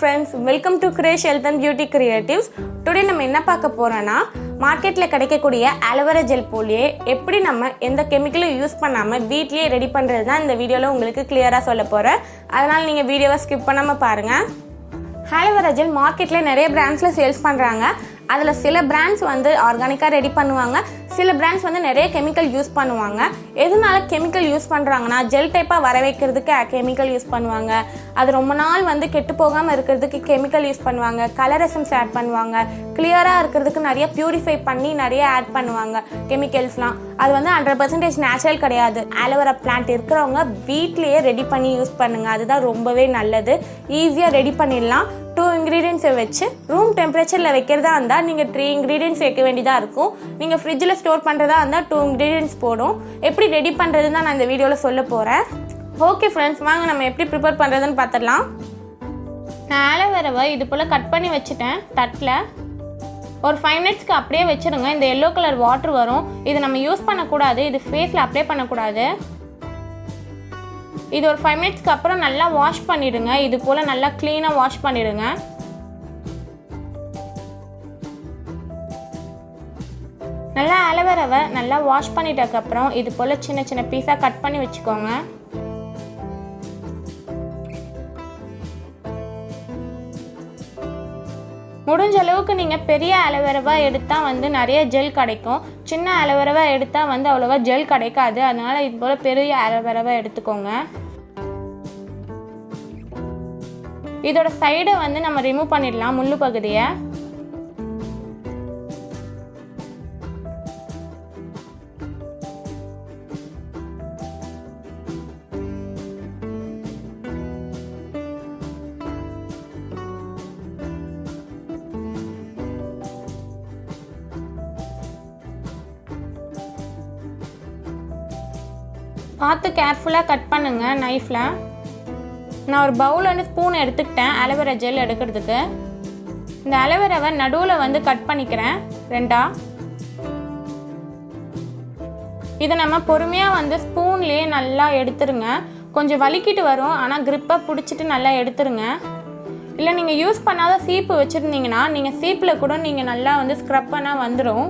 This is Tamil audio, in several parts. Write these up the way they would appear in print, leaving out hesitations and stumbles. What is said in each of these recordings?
friends, welcome to Krish Health and Beauty Creatives. Today நம்ம என்ன பார்க்க போறோம்னா மார்க்கெட்ல கிடைக்கக்கூடிய ஆலோவேரா ஜெல் போலியே எப்படி நம்ம எந்த கெமிக்கலும் யூஸ் பண்ணாம வீட்லயே ரெடி பண்றது தான் இந்த வீடியோல உங்களுக்கு கிளியரா சொல்ல போறேன். அதனால நீங்க வீடியோவை ஸ்கிப் பண்ணாம பாருங்க. ஆலோவேரா ஜெல் மார்க்கெட்ல நிறைய பிராண்ட்ஸ்ல சேல்ஸ் பண்றாங்க. அதுல சில பிராண்ட்ஸ் வந்து ஆர்கானிக்கா ரெடி பண்ணுவாங்க, சில பிராண்ட்ஸ் வந்து நிறைய கெமிக்கல் யூஸ் பண்ணுவாங்க. எதனால கெமிக்கல் யூஸ் பண்ணுறாங்கன்னா ஜெல் டைப்பாக வர வைக்கிறதுக்கு கெமிக்கல் யூஸ் பண்ணுவாங்க, அது ரொம்ப நாள் வந்து கெட்டு போகாமல் இருக்கிறதுக்கு கெமிக்கல் யூஸ் பண்ணுவாங்க, கலர் எசன்ஸ் ஆட் பண்ணுவாங்க, கிளியராக இருக்கிறதுக்கு நிறைய பியூரிஃபை பண்ணி நிறைய ஆட் பண்ணுவாங்க கெமிக்கல்ஸ்லாம். அது வந்து 100% நேச்சுரல் கிடையாது. ஆலோவேரா பிளான்ட் இருக்கிறவங்க வீட்லேயே ரெடி பண்ணி யூஸ் பண்ணுங்கள், அதுதான் ரொம்பவே நல்லது. ஈஸியாக ரெடி பண்ணிடலாம். 2 இன்க்ரீடியன்ஸை வச்சு ரூம் டெம்பரேச்சரில் வைக்கிறதா இருந்தால் நீங்கள் 3 இன்க்ரீடியன்ஸ் வைக்க வேண்டியதாக இருக்கும். நீங்கள் ஃப்ரிட்ஜில் ஸ்டோர் பண்ணுறதா இருந்தால் 2 இன்க்ரீடியன்ஸ் போடும். எப்படி ரெடி பண்ணுறதுன்னு தான் நான் இந்த வீடியோவில் சொல்ல போகிறேன். ஓகே ஃப்ரெண்ட்ஸ், வாங்க நம்ம எப்படி ப்ரிப்பேர் பண்ணுறதுன்னு பார்த்துடலாம். நான் ஆலோவேராவை இது போல் கட் பண்ணி வச்சுட்டேன் தட்டில். ஒரு 5 மினிட்ஸ்க்கு அப்படியே வச்சுருங்க. இந்த எல்லோ கலர் வாட்டர் வரும், இது நம்ம யூஸ் பண்ணக்கூடாது, இது ஃபேஸில் அப்ளை பண்ணக்கூடாது. இது ஒரு 5 மினிட்ஸ்க்கு அப்புறம் நல்லா வாஷ் பண்ணிடுங்க. இது போல் நல்லா க்ளீனாக வாஷ் பண்ணிடுங்க. நல்லா ஆலோவேராவை நல்லா வாஷ் பண்ணிட்டதுக்கப்புறம் இது போல் சின்ன சின்ன பீஸாக கட் பண்ணி வச்சுக்கோங்க. முடிஞ்ச அளவுக்கு நீங்கள் பெரிய ஆலோவேராவாக எடுத்தால் வந்து நிறைய ஜெல் கிடைக்கும், சின்ன ஆலோவேராவாக எடுத்தால் வந்து அவ்வளோவா ஜெல் கிடைக்காது. அதனால் இது போல் பெரிய ஆலோவேராவாக எடுத்துக்கோங்க. இதோட சைடை வந்து நம்ம ரிமூவ் பண்ணிடலாம், முள்ளு பகுதியை. பார்த்து கேர்ஃபுல்லாக கட் பண்ணுங்கள் நைஃப்பில். நான் ஒரு பவுல் வந்து ஸ்பூன் எடுத்துக்கிட்டேன் ஆலோவேரா ஜெல் எடுக்கிறதுக்கு. இந்த ஆலோவேராவை நடுவில் வந்து கட் பண்ணிக்கிறேன் 2ஆ. இதை நம்ம பொறுமையாக வந்து ஸ்பூன்லேயே நல்லா எடுத்துருங்க. கொஞ்சம் வலிக்கிட்டு வரும், ஆனால் க்ரிப்பாக பிடிச்சிட்டு நல்லா எடுத்துருங்க. இல்லை நீங்கள் யூஸ் பண்ணாத சீப்பு வச்சுருந்தீங்கன்னா நீங்கள் சீப்பில் கூட நீங்கள் நல்லா வந்து ஸ்க்ரப் பண்ணால் வந்துடும்.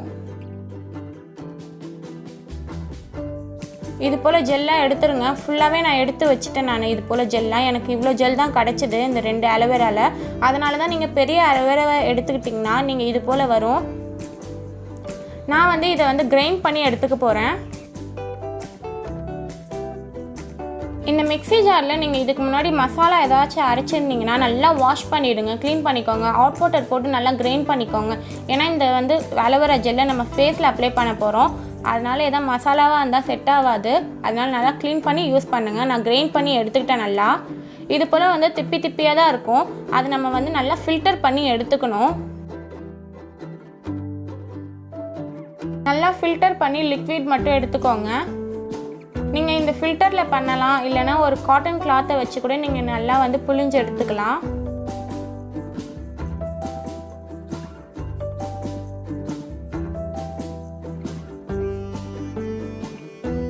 இது போல் ஜெல்லாக எடுத்துருங்க. ஃபுல்லாகவே நான் எடுத்து வச்சுட்டேன். நான் இது போல் ஜெல்லாக எனக்கு இவ்வளோ ஜெல் தான் கிடச்சிது இந்த 2 ஆலோவேராவில். அதனால தான் நீங்கள் பெரிய ஆலோவேராவை எடுத்துக்கிட்டிங்கன்னா நீங்கள் இது போல் வரும். நான் வந்து இதை வந்து கிரைண்ட் பண்ணி எடுத்துக்க போகிறேன். இந்த மிக்ஸி ஜாரில் நீங்கள் இதுக்கு முன்னாடி மசாலா ஏதாச்சும் அரைச்சிருந்தீங்கன்னா நல்லா வாஷ் பண்ணிவிடுங்க, க்ளீன் பண்ணிக்கோங்க. ஹாட் வாட்டர் போட்டு நல்லா கிரைண்ட் பண்ணிக்கோங்க. ஏன்னா இந்த வந்து ஆலோவேரா ஜெல்லை நம்ம ஃபேஸில் அப்ளை பண்ண போகிறோம். அதனால் எதாவது மசாலாவாக இருந்தால் செட் ஆகாது. அதனால் நல்லா க்ளீன் பண்ணி யூஸ் பண்ணுங்கள். நான் கிரைண்ட் பண்ணி எடுத்துக்கிட்டேன் நல்லா. இது போல் வந்து திப்பி திப்பியாக தான் இருக்கும், அது நம்ம வந்து நல்லா ஃபில்டர் பண்ணி எடுத்துக்கணும். நல்லா ஃபில்டர் பண்ணி லிக்விட் மட்டும் எடுத்துக்கோங்க. நீங்கள் இந்த ஃபில்டரில் பண்ணலாம், இல்லைனா ஒரு காட்டன் கிளாத்தை வச்சு கூட நீங்கள் நல்லா வந்து புழிஞ்சு எடுத்துக்கலாம்.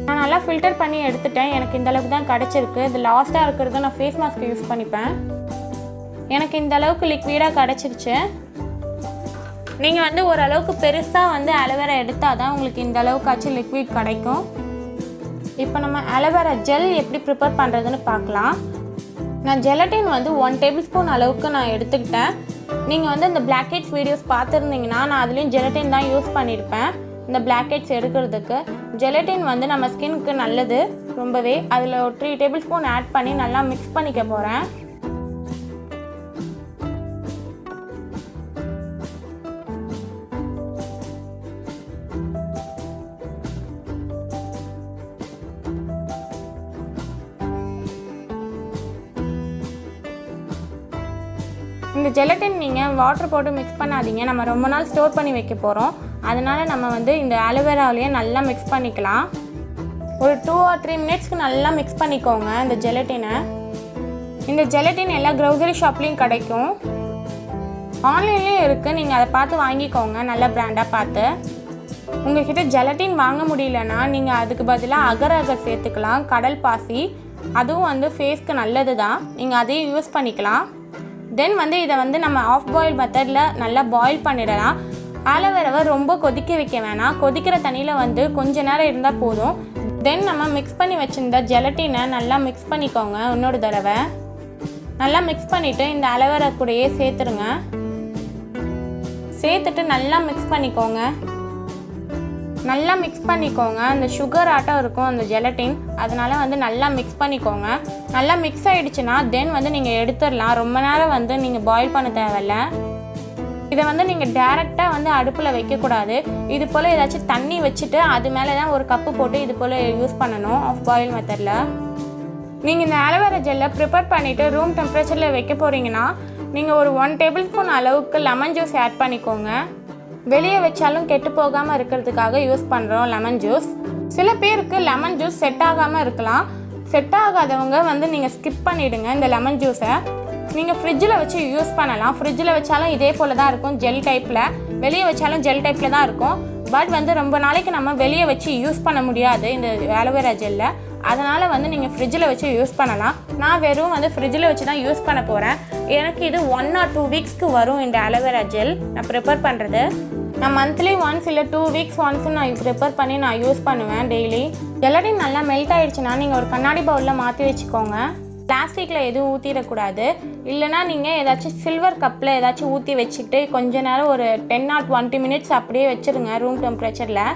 நான் நல்லா ஃபில்டர் பண்ணி எடுத்துட்டேன். எனக்கு இந்த அளவுக்கு தான் கிடச்சிருக்கு. இது லாஸ்ட்டாக இருக்கிறது நான் ஃபேஸ் மாஸ்க் யூஸ் பண்ணிப்பேன். எனக்கு இந்த அளவுக்கு லிக்விடாக கிடச்சிருச்சு. நீங்கள் வந்து ஓரளவுக்கு பெருசாக வந்து ஆலோவேரா எடுத்தால் தான் உங்களுக்கு இந்த அளவுக்காச்சும் லிக்விட் கிடைக்கும். இப்போ நம்ம ஆலோவேரா ஜெல் எப்படி ப்ரிப்பேர் பண்ணுறதுன்னு பார்க்கலாம். நான் ஜெலட்டின் வந்து 1 டேபிள் ஸ்பூன் அளவுக்கு நான் எடுத்துக்கிட்டேன். நீங்கள் வந்து இந்த பிளாக் ஹெட்ஸ் வீடியோஸ் பார்த்துருந்தீங்கன்னா நான் அதுலேயும் ஜெலட்டின் தான் யூஸ் பண்ணியிருப்பேன். இந்த பிளாக் ஹெட்ஸ் எடுக்கிறதுக்கு ஜெலட்டின் வந்து நம்ம ஸ்கின்னுக்கு நல்லது ரொம்பவே. அதில் ஒரு 3 டேபிள் ஸ்பூன் ஆட் பண்ணி நல்லா மிக்ஸ் பண்ணிக்க போகிறேன். இந்த ஜெலட்டின் நீங்கள் வாட்டர் போட்டு மிக்ஸ் பண்ணாதீங்க, நம்ம ரொம்ப நாள் ஸ்டோர் பண்ணி வைக்க போகிறோம். அதனால் நம்ம வந்து இந்த ஆலோவேராவிலேயே நல்லா மிக்ஸ் பண்ணிக்கலாம். ஒரு 2 or 3 மினிட்ஸ்க்கு நல்லா மிக்ஸ் பண்ணிக்கோங்க இந்த ஜெலட்டினை. இந்த ஜெலட்டின் எல்லா க்ரோசரி ஷாப்லேயும் கிடைக்கும், ஆன்லைன்லேயும் இருக்குது. நீங்கள் அதை பார்த்து வாங்கிக்கோங்க, நல்ல பிராண்டாக பார்த்து. உங்கள்கிட்ட ஜெலட்டின் வாங்க முடியலன்னா நீங்கள் அதுக்கு பதிலாக அகர் அகர் சேர்த்துக்கலாம், கடல் பாசி. அதுவும் வந்து ஃபேஸ்க்கு நல்லது தான், நீங்கள் அதையும் யூஸ் பண்ணிக்கலாம். தென் வந்து இதை வந்து நம்ம ஆஃப் பாயில் மெத்தடில் நல்லா பாயில் பண்ணிடலாம். ஆலோவேராவை ரொம்ப கொதிக்க வைக்க வேணாம். கொதிக்கிற தண்ணியில் வந்து கொஞ்ச நேரம் இருந்தால் போதும். தென் நம்ம மிக்ஸ் பண்ணி வச்சுருந்த ஜெலட்டினை நல்லா மிக்ஸ் பண்ணிக்கோங்க. இன்னொரு தடவை நல்லா மிக்ஸ் பண்ணிவிட்டு இந்த ஆலோவேரா கூடயே சேர்த்துருங்க. சேர்த்துட்டு நல்லா மிக்ஸ் பண்ணிக்கோங்க. நல்லா மிக்ஸ் பண்ணிக்கோங்க. அந்த சுகர் ஆட்டம் இருக்கும் அந்த ஜெலட்டின், அதனால் வந்து நல்லா மிக்ஸ் பண்ணிக்கோங்க. நல்லா மிக்ஸ் ஆகிடுச்சுன்னா தென் வந்து நீங்கள் எடுத்துடலாம். ரொம்ப நேரம் வந்து நீங்கள் பாயில் பண்ண தேவையில்ல. இதை வந்து நீங்கள் டேரெக்டாக வந்து அடுப்பில் வைக்கக்கூடாது. இது போல் ஏதாச்சும் தண்ணி வச்சுட்டு அது மேலே தான் ஒரு கப்பு போட்டு இது போல் யூஸ் பண்ணணும் ஆஃப் பாயில் மெத்தடில். நீங்கள் இந்த ஆலோவேரா ஜெல்லை ப்ரிப்பேர் பண்ணிவிட்டு ரூம் டெம்பரேச்சரில் வைக்க போகிறீங்கன்னா நீங்கள் ஒரு 1 டேபிள் ஸ்பூன் அளவுக்கு லெமன் ஜூஸ் ஆட் பண்ணிக்கோங்க. வெளியே வச்சாலும் கெட்டு போகாமல் இருக்கிறதுக்காக யூஸ் பண்ணுறோம் லெமன் ஜூஸ். சில பேருக்கு லெமன் ஜூஸ் செட் ஆகாமல் இருக்கலாம். செட் ஆகாதவங்க வந்து நீங்கள் ஸ்கிப் பண்ணிவிடுங்க. இந்த லெமன் ஜூஸை நீங்கள் ஃப்ரிட்ஜில் வச்சு யூஸ் பண்ணலாம். ஃப்ரிட்ஜில் வச்சாலும் இதே போல் தான் இருக்கும், ஜெல் டைப்பில். வெளியே வச்சாலும் ஜெல் டைப்பில் தான் இருக்கும். பட் வந்து ரொம்ப நாளைக்கு நம்ம வெளியே வச்சு யூஸ் பண்ண முடியாது இந்த ஆலோவேரா ஜெல்லை. அதனால் வந்து நீங்கள் ஃப்ரிட்ஜில் வச்சு யூஸ் பண்ணலாம். நான் வெறும் வந்து ஃப்ரிட்ஜில் வச்சு தான் யூஸ் பண்ண போகிறேன். எனக்கு இது 1 or 2 வீக்ஸ்க்கு வரும் இந்த ஆலோவேரா ஜெல் நான் ப்ரிப்பேர் பண்ணுறது. நான் மந்த்லி ஒன்ஸ் இல்லை 2 வீக்ஸ் ஒன்ஸ் நான் ப்ரிப்பேர் பண்ணி நான் யூஸ் பண்ணுவேன் டெய்லி. ஜெலட்டின் நல்லா மெல்ட் ஆகிடுச்சுன்னா நீங்கள் ஒரு கண்ணாடி பவுலில் மாற்றி வச்சுக்கோங்க. பிளாஸ்டிக்கில் எதுவும் ஊற்றிடக்கூடாது. இல்லைனா நீங்கள் ஏதாச்சும் சில்வர் கப்பில் ஏதாச்சும் ஊற்றி வச்சுக்கிட்டு கொஞ்ச நேரம் ஒரு 10 or 20 மினிட்ஸ் அப்படியே வச்சுருங்க ரூம் டெம்பரேச்சரில்.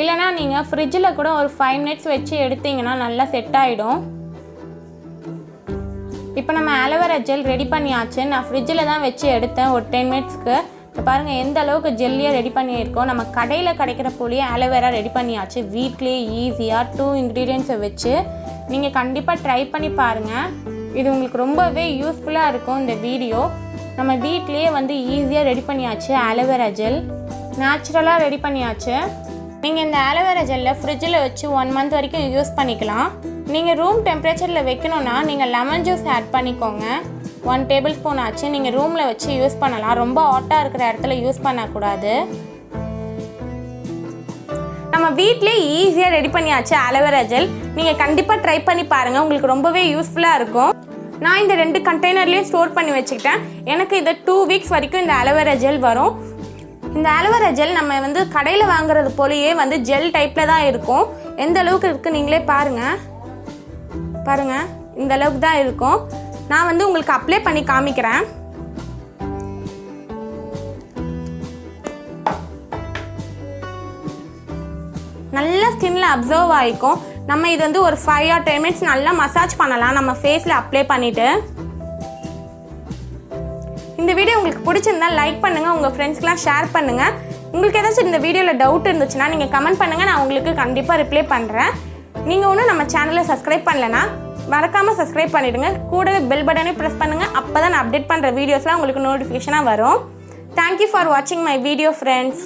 இல்லைனா நீங்கள் ஃப்ரிட்ஜில் கூட ஒரு 5 மினிட்ஸ் வச்சு எடுத்திங்கன்னா நல்லா செட் ஆகிடும். இப்போ நம்ம ஆலோவேரா ஜெல் ரெடி பண்ணியாச்சு. நான் ஃப்ரிட்ஜில் தான் வச்சு எடுத்தேன் ஒரு 10 மினிட்ஸ்க்கு. இப்போ பாருங்கள் எந்த அளவுக்கு ஜெல்லியாக ரெடி பண்ணியிருக்கோம். நம்ம கடையில் கிடைக்கிற போலியே ஆலோவேரா ரெடி பண்ணியாச்சு. வீட்லேயே ஈஸியாக 2 இன்க்ரீடியன்ஸை வச்சு நீங்கள் கண்டிப்பாக ட்ரை பண்ணி பாருங்கள். இது உங்களுக்கு ரொம்பவே யூஸ்ஃபுல்லாக இருக்கும். இந்த வீடியோ நம்ம வீட்லேயே வந்து ஈஸியாக ரெடி பண்ணியாச்சு. ஆலோவேரா ஜெல் நேச்சுரலாக ரெடி பண்ணியாச்சு. நீங்கள் இந்த ஆலோவேரா ஜெல்லை ஃப்ரிட்ஜில் வச்சு 1 மந்த் வரைக்கும் யூஸ் பண்ணிக்கலாம். நீங்கள் ரூம் டெம்பரேச்சரில் வைக்கணுன்னா நீங்கள் லெமன் ஜூஸ் ஆட் பண்ணிக்கோங்க. 1 டேபிள் ஸ்பூன் ஆச்சு. நீங்கள் ரூமில் வச்சு யூஸ் பண்ணலாம். ரொம்ப ஹாட்டாக இருக்கிற இடத்துல யூஸ் பண்ணக்கூடாது. நம்ம வீட்டிலே ஈஸியாக ரெடி பண்ணியாச்சு ஆலோவேரா ஜெல். நீங்கள் கண்டிப்பாக ட்ரை பண்ணி பாருங்கள். உங்களுக்கு ரொம்பவே யூஸ்ஃபுல்லாக இருக்கும். நான் இந்த 2 கண்டெய்னர்லேயும் ஸ்டோர் பண்ணி வச்சுக்கிட்டேன். எனக்கு இது 2 வீக்ஸ் வரைக்கும் இந்த ஆலோவேரா ஜெல் வரும். இந்த ஆலோவேரா ஜெல் நம்ம வந்து கடையில் வாங்குறது போலயே வந்து ஜெல் டைப்பில் தான் இருக்கும். எந்த அளவுக்கு இருக்குது நீங்களே பாருங்கள். இந்த அளவுக்கு தான் இருக்கும். நான் வந்து உங்களுக்கு அப்ளை பண்ணி காமிக்கிறேன். நல்லா ஸ்கின்ல அப்சர்வ் ஆகிக்கும். நம்ம இது வந்து ஒரு 5 or 10 மினிட்ஸ் நல்லா மசாஜ் பண்ணலாம் நம்ம ஃபேஸில் அப்ளை பண்ணிவிட்டு. இந்த வீடியோ உங்களுக்கு பிடிச்சிருந்தா லைக் பண்ணுங்கள், உங்கள் ஃப்ரெண்ட்ஸ்க்கெலாம் ஷேர் பண்ணுங்கள். உங்களுக்கு ஏதாச்சும் இந்த வீடியோவில் டவுட் இருந்துச்சுன்னா நீங்கள் கமெண்ட் பண்ணுங்கள். நான் உங்களுக்கு கண்டிப்பாக ரிப்ளை பண்ணுறேன். நீங்கள் ஒன்றும் நம்ம சேனலை சப்ஸ்கிரைப் பண்ணலைன்னா மறக்காமல் சப்ஸ்கிரைப் பண்ணிவிடுங்க. கூடவே பெல் பட்டனே ப்ரெஸ் பண்ணுங்கள். அப்போ தான் நான் அப்டேட் பண்ணுற வீடியோஸ்லாம் உங்களுக்கு நோட்டிஃபிகேஷனாக வரும். தேங்க்யூ ஃபார் வாட்சிங் மை வீடியோ ஃப்ரெண்ட்ஸ்.